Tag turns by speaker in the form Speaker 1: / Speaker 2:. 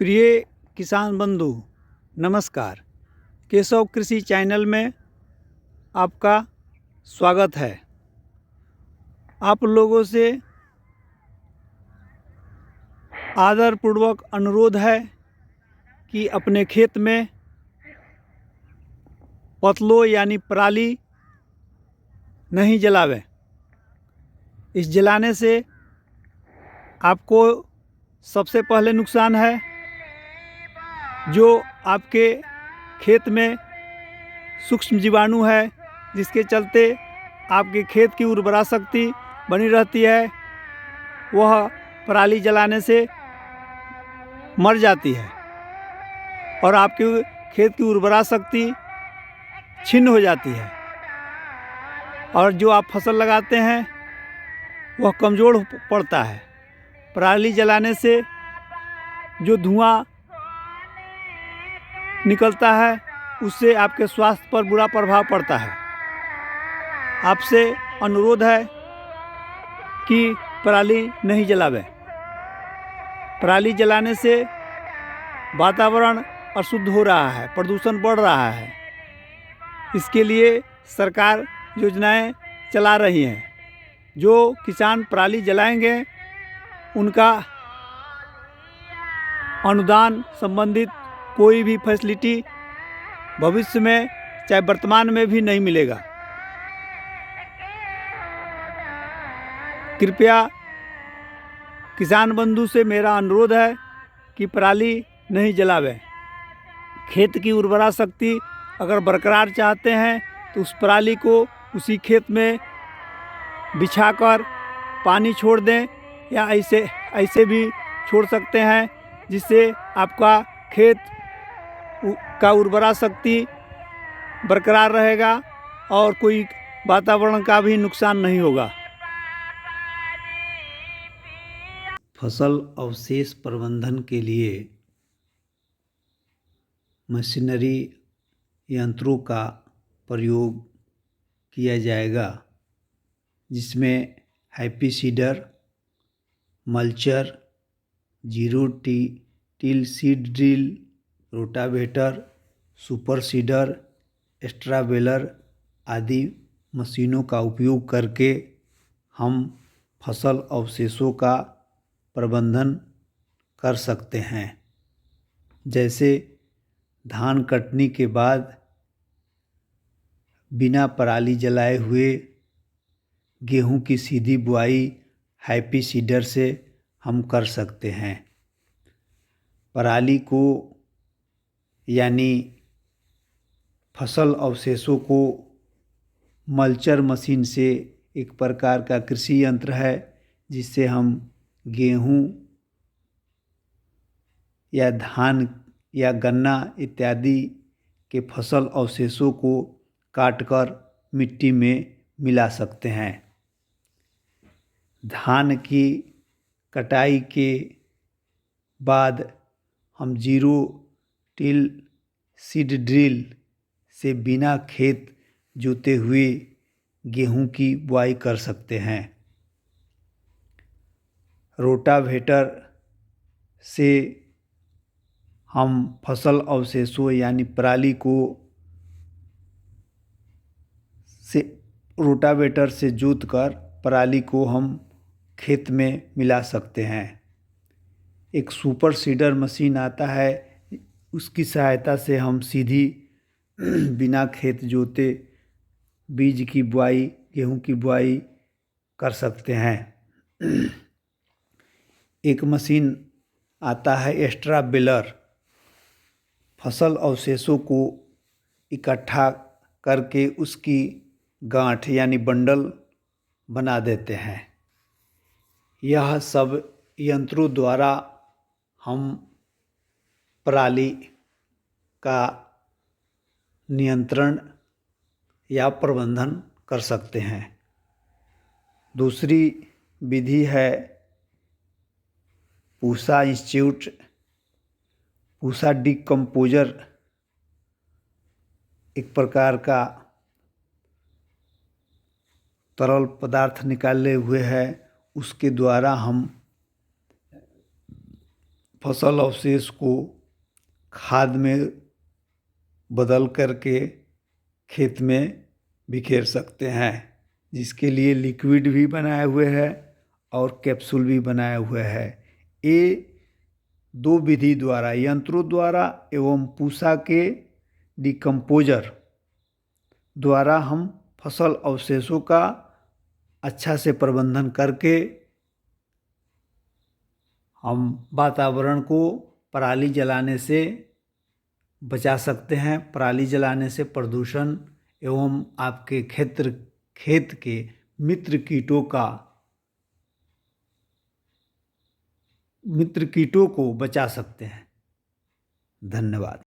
Speaker 1: प्रिय किसान बंधु, नमस्कार। केशव कृषि चैनल में आपका स्वागत है। आप लोगों से आदरपूर्वक अनुरोध है कि अपने खेत में पतलो यानी पराली नहीं जलावें। इस जलाने से आपको सबसे पहले नुकसान है जो आपके खेत में सूक्ष्म जीवाणु है, जिसके चलते आपके खेत की उर्वरा शक्ति बनी रहती है, वह पराली जलाने से मर जाती है और आपके खेत की उर्वरा शक्ति छिन्न हो जाती है और जो आप फसल लगाते हैं वह कमज़ोर पड़ता है। पराली जलाने से जो धुआं निकलता है उससे आपके स्वास्थ्य पर बुरा प्रभाव पड़ता है। आपसे अनुरोध है कि पराली नहीं जलावें। पराली जलाने से वातावरण अशुद्ध हो रहा है, प्रदूषण बढ़ रहा है। इसके लिए सरकार योजनाएं चला रही हैं। जो किसान पराली जलाएंगे उनका अनुदान संबंधित कोई भी फैसिलिटी भविष्य में चाहे वर्तमान में भी नहीं मिलेगा। कृपया किसान बंधु से मेरा अनुरोध है कि पराली नहीं जलावें। खेत की उर्वरा शक्ति अगर बरकरार चाहते हैं तो उस पराली को उसी खेत में बिछाकर पानी छोड़ दें या ऐसे भी छोड़ सकते हैं, जिससे आपका खेत का उर्वरा शक्ति बरकरार रहेगा और कोई वातावरण का भी नुकसान नहीं होगा। फसल अवशेष प्रबंधन के लिए मशीनरी यंत्रों का प्रयोग किया जाएगा, जिसमें happy seeder, mulcher, zero till seed drill, rotavator, super seeder, extra baler आदि मशीनों का उपयोग करके हम फसल अवशेषों का प्रबंधन कर सकते हैं। जैसे धान कटनी के बाद बिना पराली जलाए हुए गेहूं की सीधी बुआई हैप्पी सीडर से हम कर सकते हैं। पराली को यानी फसल अवशेषों को मल्चर मशीन से, एक प्रकार का कृषि यंत्र है जिससे हम गेहूं या धान या गन्ना इत्यादि के फसल अवशेषों को काटकर मिट्टी में मिला सकते हैं। धान की कटाई के बाद हम जीरो टिल सीड ड्रिल से बिना खेत जोते हुए गेहूं की बुआई कर सकते हैं। रोटावेटर से हम फसल अवशेषों यानी पराली को रोटावेटर से जोतकर पराली को हम खेत में मिला सकते हैं। एक सुपर सीडर मशीन आता है, उसकी सहायता से हम सीधी बिना खेत जोते बीज की बुआई, गेहूं की बुआई कर सकते हैं। एक मशीन आता है एक्स्ट्रा बेलर, फसल अवशेषों को इकट्ठा करके उसकी गांठ यानी बंडल बना देते हैं। यह सब यंत्रों द्वारा हम पराली का नियंत्रण या प्रबंधन कर सकते हैं। दूसरी विधि है पूसा इंस्टीट्यूट, पूसा डिकम्पोजर एक प्रकार का तरल पदार्थ निकाले हुए है, उसके द्वारा हम फसल अवशेष को खाद में बदल करके खेत में बिखेर सकते हैं, जिसके लिए लिक्विड भी बनाए हुए हैं और कैप्सूल भी बनाए हुए हैं। ये दो विधि द्वारा, यंत्रों द्वारा एवं पूसा के डिकम्पोजर द्वारा हम फसल अवशेषों का अच्छा से प्रबंधन करके हम वातावरण को पराली जलाने से बचा सकते हैं। पराली जलाने से प्रदूषण एवं आपके खेत के मित्र कीटों को बचा सकते हैं। धन्यवाद।